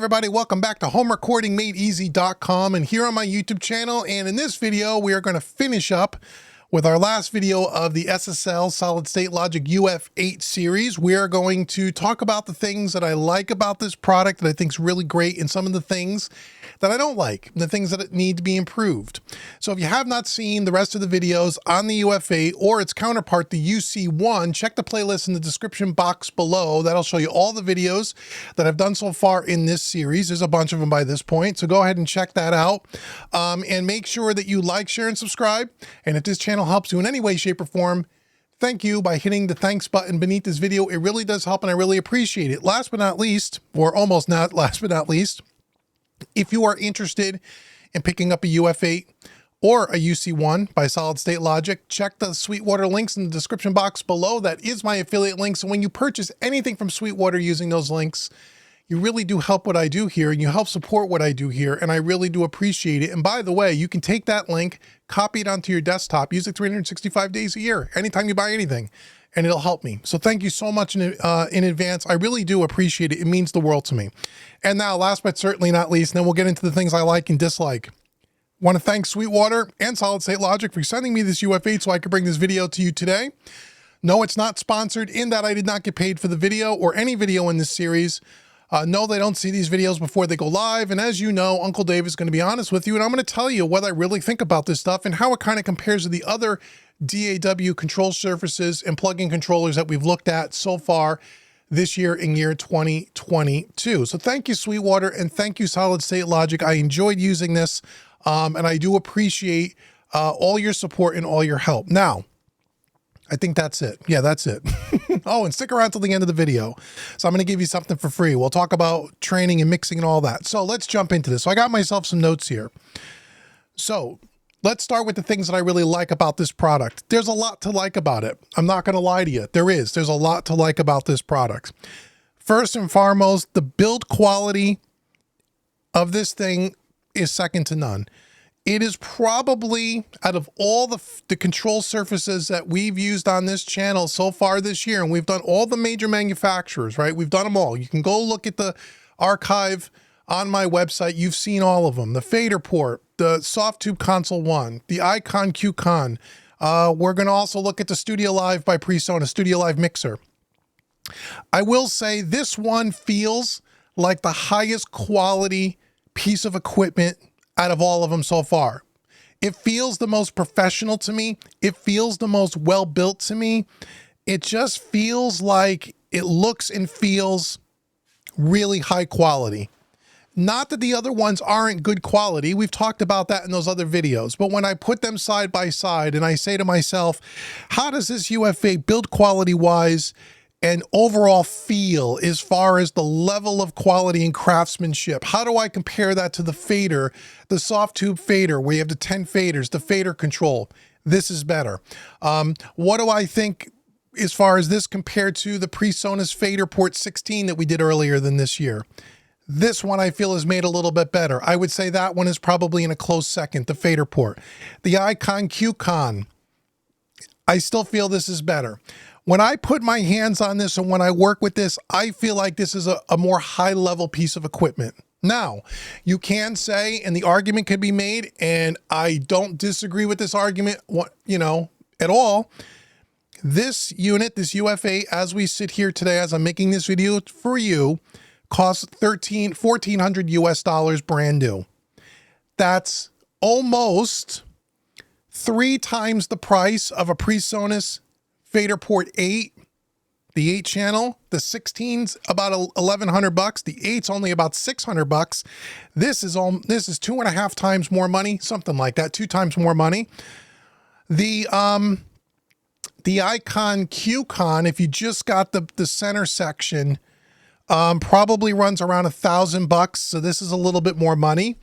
everybody, welcome back to homerecordingmadeeasy.com and here on my YouTube channel. And in this video, we are going to finish up with our last video of the SSL Solid State Logic UF8 series. We are going to talk about the things that I like about this product that I think is really great and some of the things that I don't like, the things that need to be improved. So if you have not seen the rest of the videos on the UF8 or its counterpart, the UC1, check the playlist in the description box below. That'll show you all the videos that I've done so far in this series. There's a bunch of them by this point, so go ahead and check that out. And make sure that you like, share, and subscribe. And if this channel helps you in any way, shape, or form, thank you by hitting the thanks button beneath this video. It really does help and I really appreciate it. Last but not least, or almost not last but not least, if you are interested in picking up a UF8 or a UC1 by Solid State Logic, check the Sweetwater links in the description box below. That is my affiliate link. So when you purchase anything from Sweetwater using those links, you really do help what I do here and you help support what I do here. And I really do appreciate it. And by the way, you can take that link, copy it onto your desktop, use it 365 days a year, anytime you buy anything, and it'll help me. So thank you so much in advance. I really do appreciate it. It means the world to me. And now, last but certainly not least, and then we'll get into the things I like and dislike. Want to thank Sweetwater and Solid State Logic for sending me this UF8 so I could bring this video to you today. No, it's not sponsored in that I did not get paid for the video or any video in this series. No, they don't see these videos before they go live. And as you know, Uncle Dave is going to be honest with you, and I'm going to tell you what I really think about this stuff and how it kind of compares to the other DAW control surfaces and plug-in controllers that we've looked at so far this year in year 2022. So thank you, Sweetwater, and thank you, Solid State Logic. I enjoyed using this, and I do appreciate all your support and all your help. Now, I think that's it. Yeah, that's it. Oh, and stick around till the end of the video. So I'm going to give you something for free. We'll talk about training and mixing and all that. So let's jump into this. So I got myself some notes here. So let's start with the things that I really like about this product. There's a lot to like about it. I'm not going to lie to you. There's a lot to like about this product. First and foremost, the build quality of this thing is second to none. It is probably, out of all the control surfaces that we've used on this channel so far this year, and we've done all the major manufacturers, right? We've done them all. You can go look at the archive on my website. You've seen all of them. The fader port, the soft tube console 1, the Icon Q-Con. We're going to also look at the Studio Live by PreSonus, Studio Live mixer. I will say this one feels like the highest quality piece of equipment out of all of them so far. It feels the most professional to me. It feels the most well-built to me. It just feels like it looks and feels really high quality. Not that the other ones aren't good quality. We've talked about that in those other videos. But when I put them side by side and I say to myself, how does this UF8 build quality-wise and overall feel as far as the level of quality and craftsmanship? How do I compare that to the fader, the soft tube fader, where you have the 10 faders, the fader control? This is better. What do I think as far as this compared to the PreSonus fader port 16 that we did earlier than this year? This one I feel is made a little bit better. I would say that one is probably in a close second, the fader port. The Icon Q-Con, I still feel this is better. When I put my hands on this and when I work with this, I feel like this is a more high-level piece of equipment. Now, you can say, and the argument can be made, and I don't disagree with this argument, at all. This unit, this UF8, as we sit here today, as I'm making this video for you, costs $1,400 US brand new. That's almost 3 times the price of a PreSonus fader port 8, the 8 channel. The 16's about $1,100. The 8's only about $600. This is 2.5 times more money, something like that, 2 times more money. The Icon Q-Con, if you just got the center section, probably runs around $1,000. So this is a little bit more money.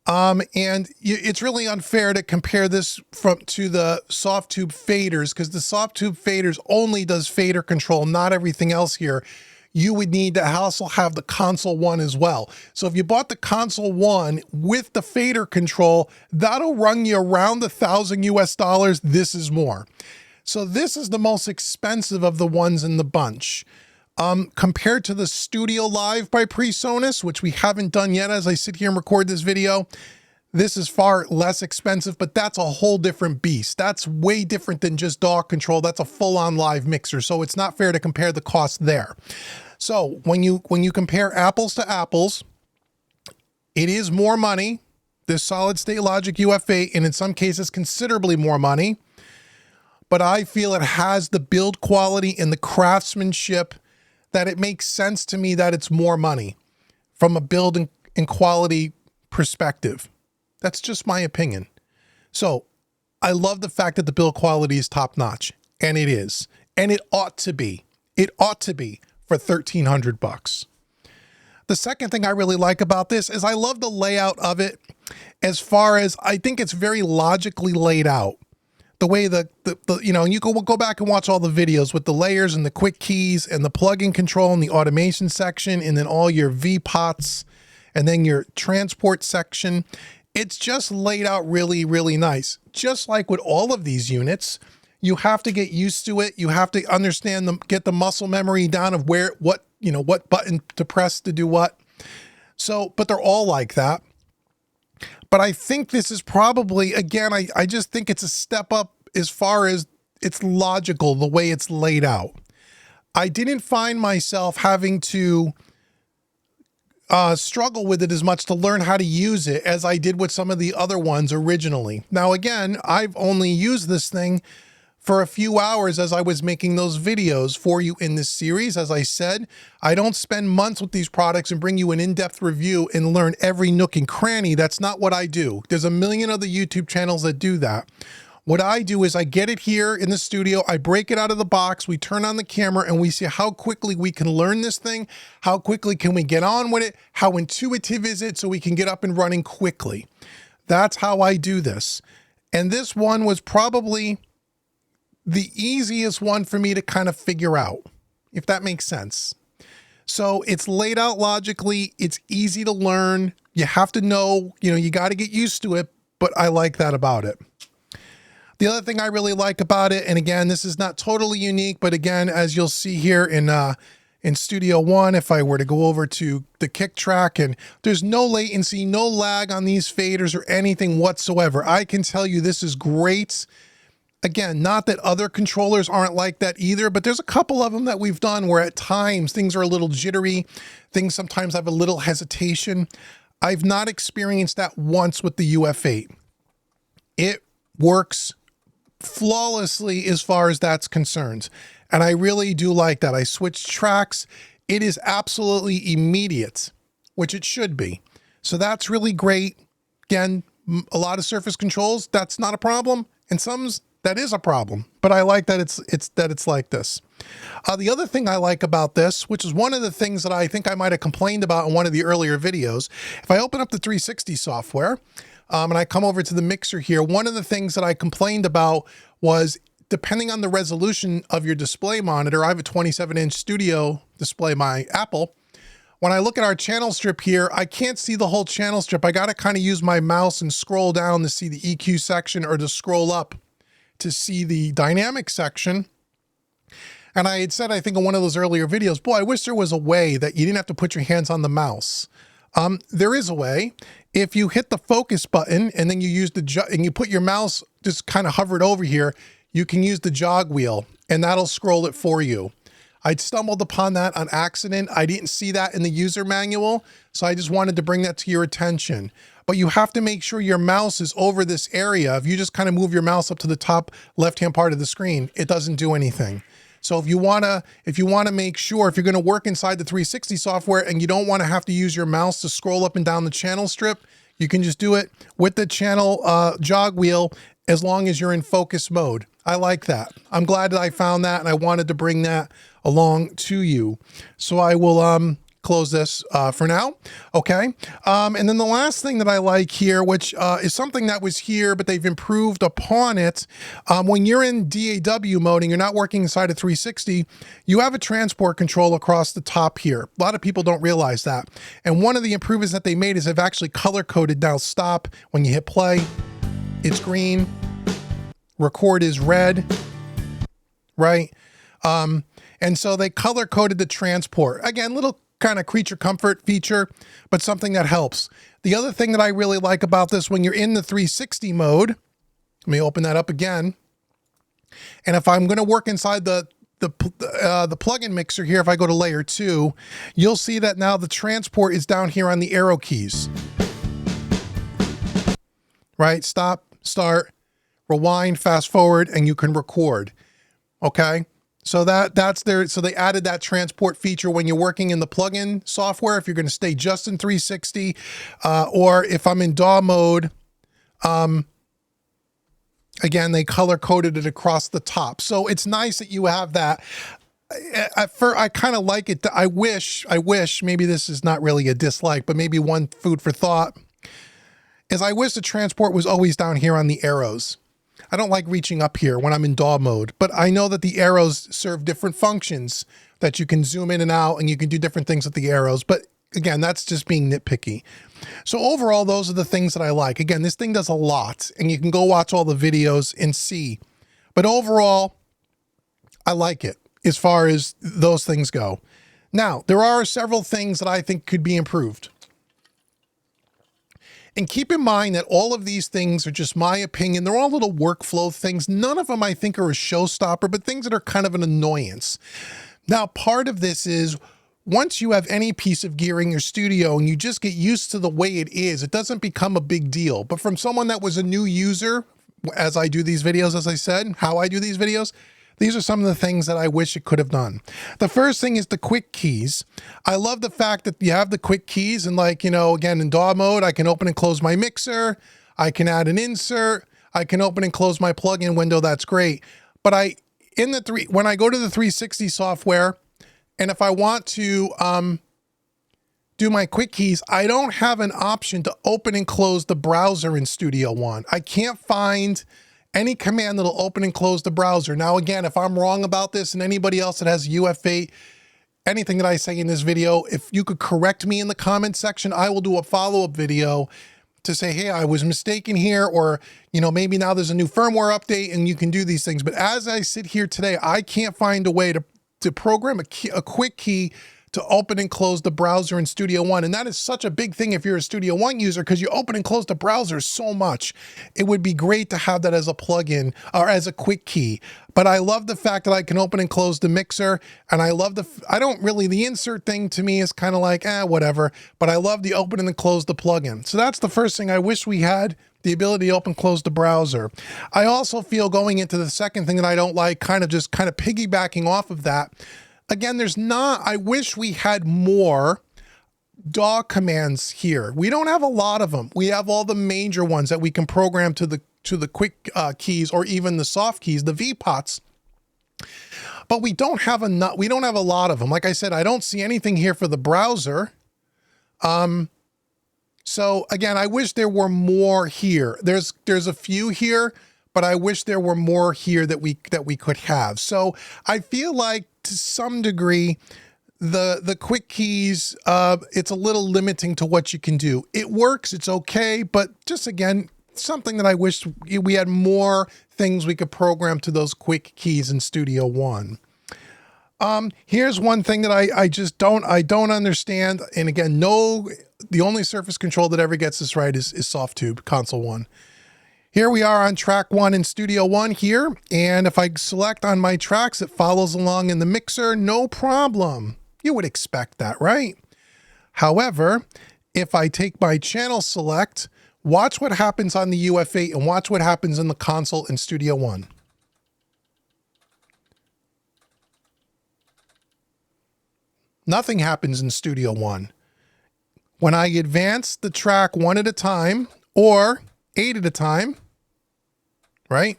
It's really unfair to compare this to the soft tube faders, because the soft tube faders only does fader control, not everything else here. You would need to also have the console 1 as well. So if you bought the console 1 with the fader control, that'll run you around $1,000 US. This is more. So this is the most expensive of the ones in the bunch. Compared to the Studio Live by PreSonus, which we haven't done yet as I sit here and record this video, this is far less expensive, but that's a whole different beast. That's way different than just DAW control. That's a full-on live mixer, so it's not fair to compare the cost there. So when you compare apples to apples, it is more money, this solid state Logic UF8, and in some cases considerably more money, but I feel it has the build quality and the craftsmanship that it makes sense to me that it's more money from a build and quality perspective. That's just my opinion. So I love the fact that the build quality is top notch, and it is, and it ought to be. It ought to be for $1,300. The second thing I really like about this is I love the layout of it, as far as I think it's very logically laid out. The way you know, and you go back and watch all the videos with the layers and the quick keys and the plug-in control and the automation section, and then all your V-pots and then your transport section. It's just laid out really, really nice. Just like with all of these units, you have to get used to it. You have to understand them, get the muscle memory down of what button to press to do what. So, but they're all like that. But I think this is probably, again, I just think it's a step up as far as it's logical, the way it's laid out. I didn't find myself having to struggle with it as much to learn how to use it as I did with some of the other ones originally. Now, again, I've only used this thing for a few hours as I was making those videos for you in this series. As I said, I don't spend months with these products and bring you an in-depth review and learn every nook and cranny. That's not what I do. There's a million other YouTube channels that do that. What I do is I get it here in the studio, I break it out of the box, we turn on the camera, and we see how quickly we can learn this thing, how quickly can we get on with it, how intuitive is it so we can get up and running quickly. That's how I do this. And this one was probably the easiest one for me to kind of figure out, if that makes sense. So it's laid out logically, it's easy to learn, you have to know, you got to get used to it, but I like that about it. The other thing I really like about it, and again, this is not totally unique, but again, as you'll see here in Studio One, if I were to go over to the kick track, and there's no latency, no lag on these faders or anything whatsoever. I can tell you this is great. Again, not that other controllers aren't like that either, but there's a couple of them that we've done where at times things are a little jittery. Things sometimes have a little hesitation. I've not experienced that once with the UF8. It works flawlessly as far as that's concerned. And I really do like that. I switched tracks. It is absolutely immediate, which it should be. So that's really great. Again, a lot of surface controls, that's not a problem. And some's that is a problem, but I like that it's like this. The other thing I like about this, which is one of the things that I think I might have complained about in one of the earlier videos, if I open up the 360 software, and I come over to the mixer here, one of the things that I complained about was, depending on the resolution of your display monitor, I have a 27-inch studio display, my Apple. When I look at our channel strip here, I can't see the whole channel strip. I got to kind of use my mouse and scroll down to see the EQ section, or to scroll up to see the dynamic section. And I had said, I think in one of those earlier videos, boy, I wish there was a way that you didn't have to put your hands on the mouse. There is a way. If you hit the focus button and then you use and you put your mouse just kind of hovered over here, you can use the jog wheel and that'll scroll it for you. I'd stumbled upon that on accident. I didn't see that in the user manual, so I just wanted to bring that to your attention. But you have to make sure your mouse is over this area. If you just kind of move your mouse up to the top left-hand part of the screen, it doesn't do anything. So if you wanna make sure, if you're gonna work inside the 360 software and you don't wanna have to use your mouse to scroll up and down the channel strip, you can just do it with the channel jog wheel as long as you're in focus mode. I like that. I'm glad that I found that, and I wanted to bring that along to you. So I will close this for now. Okay. And then the last thing that I like here, which is something that was here, but they've improved upon it. When you're in DAW mode and you're not working inside a 360, you have a transport control across the top here. A lot of people don't realize that. And one of the improvements that they made is they've actually color-coded now stop. When you hit play, it's green. Record is red, right? And And so they color coded the transport. Again, little kind of creature comfort feature, but something that helps. The other thing that I really like about this, when you're in the 360 mode, let me open that up again. And if I'm going to work inside the plugin mixer here, if I go to layer 2, you'll see that now the transport is down here on the arrow keys. Right? Stop, start, rewind, fast forward, and you can record. Okay? So that's there. So they added that transport feature when you're working in the plugin software, if you're going to stay just in 360, or if I'm in DAW mode, again, they color coded it across the top. So it's nice that you have that. I kind of like it. I wish, maybe this is not really a dislike, but maybe one food for thought is I wish the transport was always down here on the arrows. I don't like reaching up here when I'm in DAW mode, but I know that the arrows serve different functions, that you can zoom in and out and you can do different things with the arrows. But again, that's just being nitpicky. So overall, those are the things that I like. Again, this thing does a lot, and you can go watch all the videos and see. But overall, I like it as far as those things go. Now, there are several things that I think could be improved. And keep in mind that all of these things are just my opinion. They're all little workflow things. None of them I think are a showstopper, but things that are kind of an annoyance. Now, part of this is once you have any piece of gear in your studio and you just get used to the way it is, it doesn't become a big deal. But from someone that was a new user, as I do these videos, as I said, how I do these videos, these are some of the things that I wish it could have done. The first thing is the quick keys. I love the fact that you have the quick keys, and like, you know, again, in DAW mode, I can open and close my mixer. I can add an insert. I can open and close my plugin window. That's great. But when I go to the 360 software, and if I want to do my quick keys, I don't have an option to open and close the browser in Studio One. I can't find any command that'll open and close the browser. Now, again, if I'm wrong about this and anybody else that has UF8, anything that I say in this video, if you could correct me in the comment section, I will do a follow-up video to say, hey, I was mistaken here, or, you know, maybe now there's a new firmware update and you can do these things. But as I sit here today, I can't find a way to program a quick key to open and close the browser in Studio One. And that is such a big thing if you're a Studio One user, because you open and close the browser so much. It would be great to have that as a plugin or as a quick key. But I love the fact that I can open and close the mixer, and I love the insert thing to me is kind of like, whatever. But I love the open and close the plugin. So that's the first thing I wish we had, the ability to open and close the browser. I also feel, going into the second thing that I don't like, kind of piggybacking off of that, again, I wish we had more DAW commands here. We don't have a lot of them. We have all the major ones that we can program to the quick keys, or even the soft keys, the VPOTs. But we don't have a lot of them. Like I said, I don't see anything here for the browser. So again, I wish there were more here. There's a few here, but I wish there were more here that we could have. So I feel like, to some degree, the quick keys, it's a little limiting to what you can do. It works, it's okay, but just, again, something that I wish we had more things we could program to those quick keys in Studio One. Here's one thing that I don't understand. And again, the only Surface Control that ever gets this right is SoftTube Console 1. Here we are on track 1 in Studio One here, and if I select on my tracks, it follows along in the mixer, no problem. You would expect that, right? However, if I take my channel select, watch what happens on the UF8 and watch what happens in the console in Studio One. Nothing happens in Studio One. When I advance the track 1 at a time, or 8 at a time, right?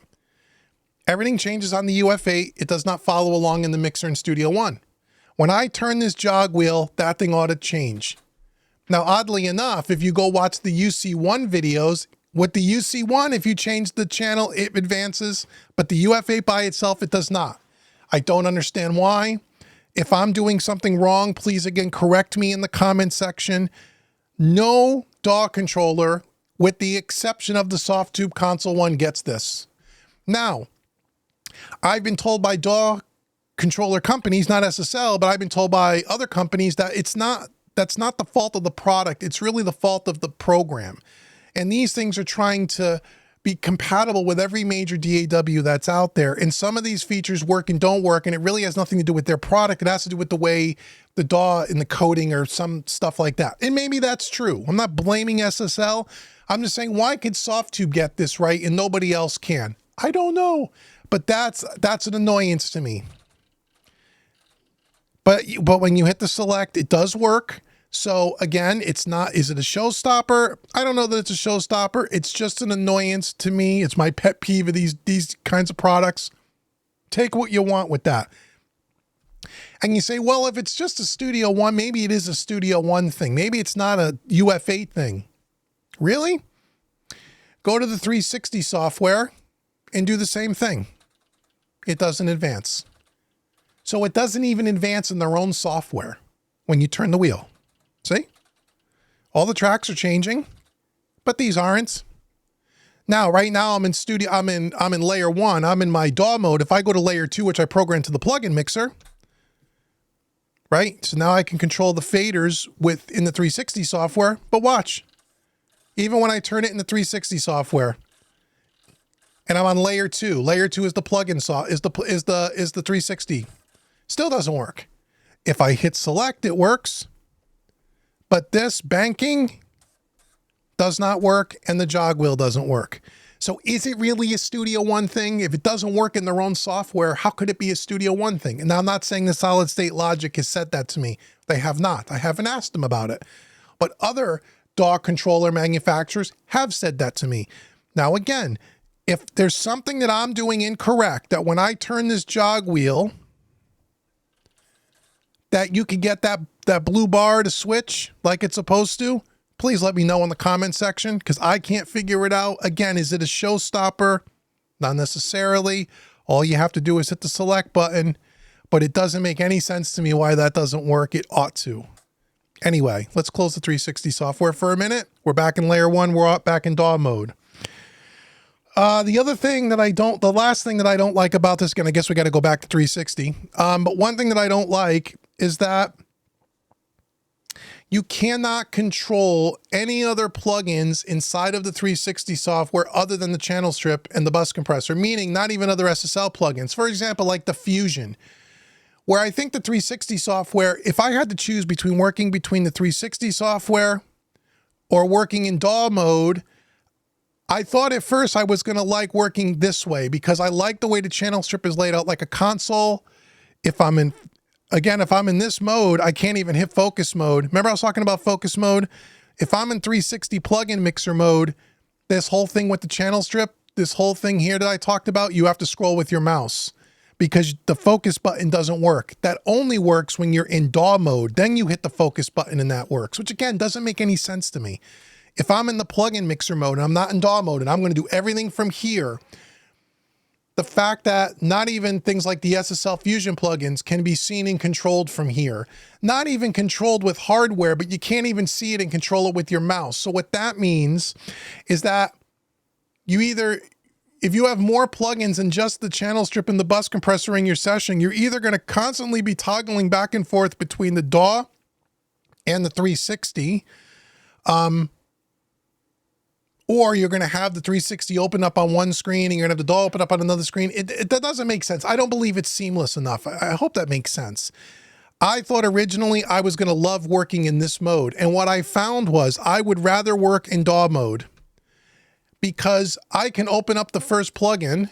Everything changes on the UF8. It does not follow along in the mixer in Studio One. When I turn this jog wheel, that thing ought to change. Now, oddly enough, if you go watch the UC1 videos, with the UC1, if you change the channel, it advances, but the UF8 by itself, it does not. I don't understand why. If I'm doing something wrong, please, again, correct me in the comment section. No DAW controller, with the exception of the SoftTube Console 1, gets this. Now, I've been told by DAW controller companies, not SSL, but I've been told by other companies that that's not the fault of the product. It's really the fault of the program. And these things are trying to be compatible with every major DAW that's out there. And some of these features work and don't work, and it really has nothing to do with their product. It has to do with the way the DAW and the coding or some stuff like that. And maybe that's true. I'm not blaming SSL. I'm just saying, why could Softtube get this right and nobody else can? I don't know, but that's an annoyance to me. But when you hit the select, it does work. So again, it's not, is it a showstopper? I don't know that it's a showstopper. It's just an annoyance to me. It's my pet peeve of these kinds of products. Take what you want with that. And you say, well, if it's just a Studio One, maybe it is a Studio One thing. Maybe it's not a UF8 thing. Really? Go to the 360 software and do the same thing. It doesn't advance. So it doesn't even advance in their own software when you turn the wheel. See? All the tracks are changing, but these aren't. Now, right now I'm in layer 1. I'm in my DAW mode. If I go to layer 2, which I programmed to the plugin mixer, right? So now I can control the faders in the 360 software, but watch. Even when I turn it in the 360 software, and I'm on layer 2. Layer 2 is the plugin is the 360. Still doesn't work. If I hit select, it works. But this banking does not work, and the jog wheel doesn't work. So is it really a Studio One thing? If it doesn't work in their own software, how could it be a Studio One thing? And now I'm not saying the Solid State Logic has said that to me. They have not. I haven't asked them about it. But other DAW controller manufacturers have said that to me. Now again, if there's something that I'm doing incorrect, that when I turn this jog wheel, that you could get that blue bar to switch like it's supposed to, please let me know in the comment section, because I can't figure it out. Again, is it a showstopper? Not necessarily. All you have to do is hit the select button, but it doesn't make any sense to me why that doesn't work. It ought to. Anyway, let's close the 360 software for a minute. We're back in layer 1. We're back in DAW mode. The last thing that I don't like about this, again, I guess we got to go back to 360. But one thing that I don't like is that you cannot control any other plugins inside of the 360 software other than the channel strip and the bus compressor, meaning not even other SSL plugins. For example, like the Fusion, where I think the 360 software, if I had to choose between working between the 360 software or working in DAW mode, I thought at first I was going to like working this way because I like the way the channel strip is laid out like a console. If I'm in this mode, I can't even hit focus mode. Remember I was talking about focus mode? If I'm in 360 plugin mixer mode, this whole thing with the channel strip, this whole thing here that I talked about, you have to scroll with your mouse because the focus button doesn't work. That only works when you're in DAW mode. Then you hit the focus button and that works, which again, doesn't make any sense to me. If I'm in the plugin mixer mode and I'm not in DAW mode and I'm going to do everything from here, the fact that not even things like the SSL Fusion plugins can be seen and controlled from here, not even controlled with hardware, but you can't even see it and control it with your mouse. So what that means is that if you have more plugins than just the channel strip and the bus compressor in your session, you're either going to constantly be toggling back and forth between the DAW and the 360, or you're going to have the 360 open up on one screen and you're going to have the DAW open up on another screen. That doesn't make sense. I don't believe it's seamless enough. I hope that makes sense. I thought originally I was going to love working in this mode. And what I found was I would rather work in DAW mode because I can open up the first plugin,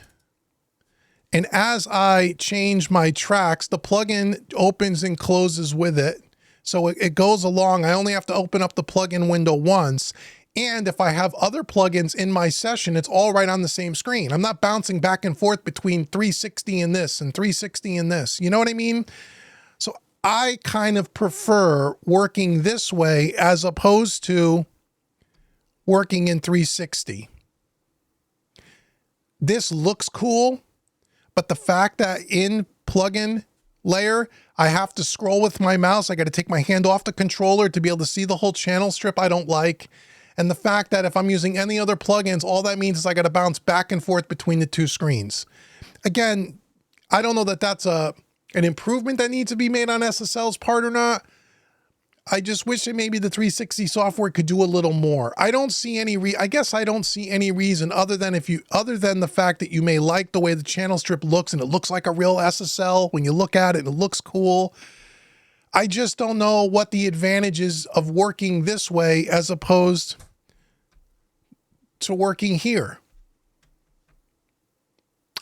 and as I change my tracks, the plugin opens and closes with it. So it goes along. I only have to open up the plugin window once. And if I have other plugins in my session, it's all right on the same screen. I'm not bouncing back and forth between 360 and this and 360 and this. You know what I mean? So I kind of prefer working this way as opposed to working in 360. This looks cool, but the fact that in plugin layer, I have to scroll with my mouse. I got to take my hand off the controller to be able to see the whole channel strip. I don't like. And the fact that if I'm using any other plugins, all that means is I got to bounce back and forth between the two screens. Again, I don't know that that's a an improvement that needs to be made on SSL's part or not. I just wish that maybe the 360 software could do a little more. I don't see any I guess I don't see any reason other than the fact that you may like the way the channel strip looks and it looks like a real SSL when you look at it and it looks cool. I just don't know what the advantages of working this way as opposed to working here.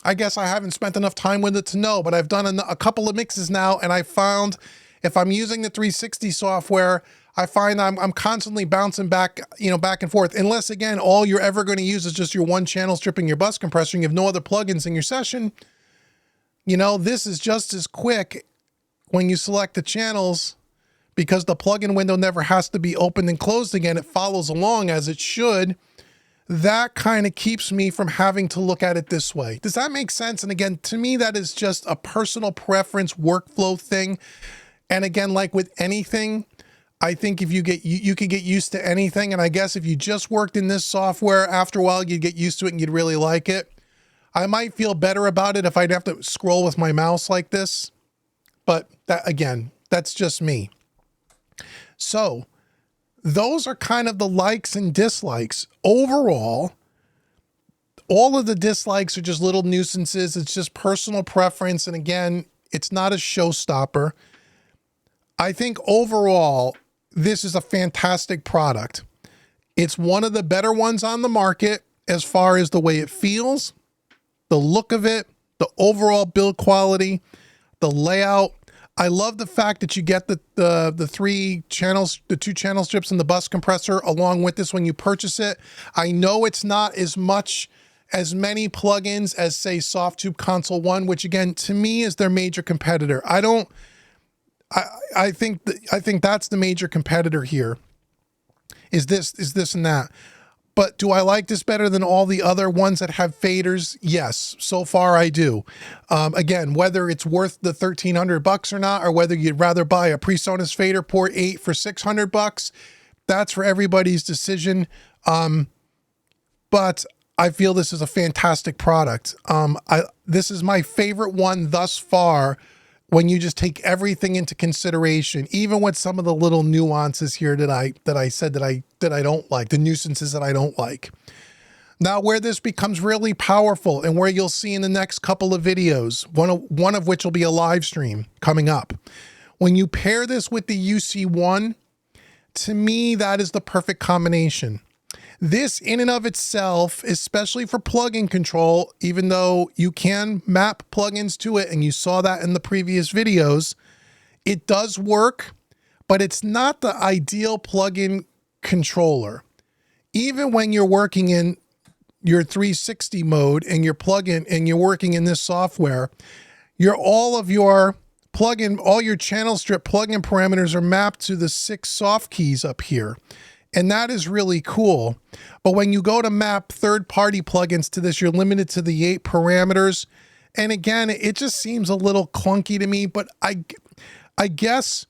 I guess I haven't spent enough time with it to know, but I've done a couple of mixes now, and I found if I'm using the 360 software, I find I'm constantly bouncing back, back and forth. Unless, again, all you're ever going to use is just your one channel strip and your bus compressor, and you have no other plugins in your session. This is just as quick when you select the channels because the plugin window never has to be opened and closed again. It follows along as it should. That kind of keeps me from having to look at it this way. Does that make sense? And again, to me, that is just a personal preference workflow thing. And again, like with anything, I think if you could get used to anything. And I guess if you just worked in this software, after a while, you'd get used to it and you'd really like it. I might feel better about it if I'd have to scroll with my mouse like this. But that, again, that's just me. So those are kind of the likes and dislikes. Overall, all of the dislikes are just little nuisances. It's just personal preference. And again, it's not a showstopper. I think overall, this is a fantastic product. It's one of the better ones on the market as far as the way it feels, the look of it, the overall build quality, the layout. I love the fact that you get the three channels, the two channel strips and the bus compressor along with this when you purchase it. I know it's not as many plugins as, say, Softtube Console 1, which again, to me is their major competitor. I think that's the major competitor here. Is this and that. But do I like this better than all the other ones that have faders? Yes, so far I do. Again, whether it's worth the $1,300 or not, or whether you'd rather buy a PreSonus Fader Port 8 for $600, that's for everybody's decision. But I feel this is a fantastic product. This is my favorite one thus far when you just take everything into consideration, even with some of the little nuances here that I said that I don't like, the nuisances that I don't like. Now, where this becomes really powerful and where you'll see in the next couple of videos, one of which will be a live stream coming up. When you pair this with the UC1, to me, that is the perfect combination. This in and of itself, especially for plugin control, even though you can map plugins to it, and you saw that in the previous videos, it does work, but it's not the ideal plugin controller. Even when you're working in your 360 mode and your plugin and you're working in this software, all your channel strip plugin parameters are mapped to the 6 soft keys up here. And that is really cool. But when you go to map third-party plugins to this, you're limited to the 8 parameters. And again, it just seems a little clunky to me, but I guess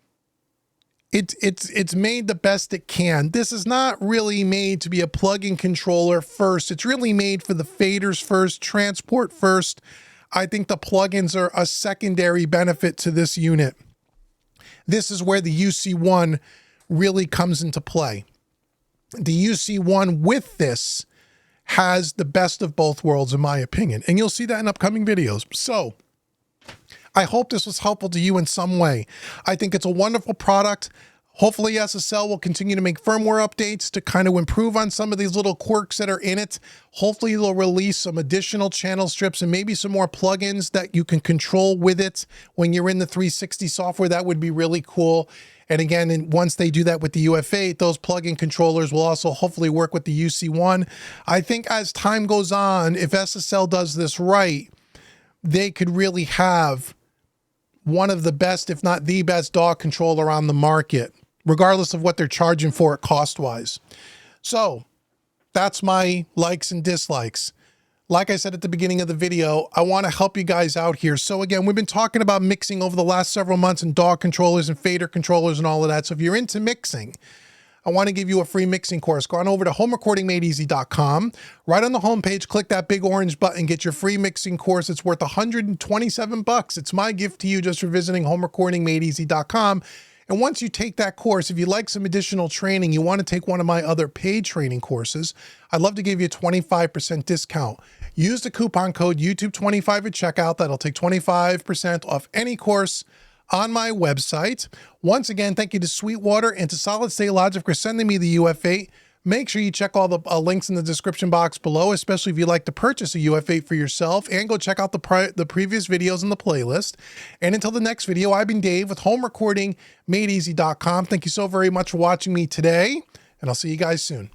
it's made the best it can. This is not really made to be a plugin controller first. It's really made for the faders first, transport first. I think the plugins are a secondary benefit to this unit. This is where the UC1 really comes into play. The UC1 with this has the best of both worlds, in my opinion. And you'll see that in upcoming videos. So I hope this was helpful to you in some way. I think it's a wonderful product. Hopefully SSL will continue to make firmware updates to kind of improve on some of these little quirks that are in it. Hopefully they'll release some additional channel strips and maybe some more plugins that you can control with it when you're in the 360 software. That would be really cool. And again, once they do that with the UF8, those plugin controllers will also hopefully work with the UC1. I think as time goes on, if SSL does this right, they could really have one of the best, if not the best, DAW controller on the market, regardless of what they're charging for it cost-wise. So that's my likes and dislikes. Like I said at the beginning of the video, I want to help you guys out here. So again, we've been talking about mixing over the last several months and DAW controllers and fader controllers and all of that. So if you're into mixing, I want to give you a free mixing course. Go on over to homerecordingmadeeasy.com. Right on the homepage, click that big orange button, get your free mixing course. It's worth $127. It's my gift to you just for visiting homerecordingmadeeasy.com. And once you take that course, if you like some additional training, you want to take one of my other paid training courses, I'd love to give you a 25% discount. Use the coupon code YouTube25 at checkout. That'll take 25% off any course on my website. Once again, thank you to Sweetwater and to Solid State Logic for sending me the UF8. Make sure you check all the links in the description box below, especially if you'd like to purchase a UF8 for yourself, and go check out the previous videos in the playlist. And until the next video, I've been Dave with homerecordingmadeeasy.com. Thank you so very much for watching me today, and I'll see you guys soon.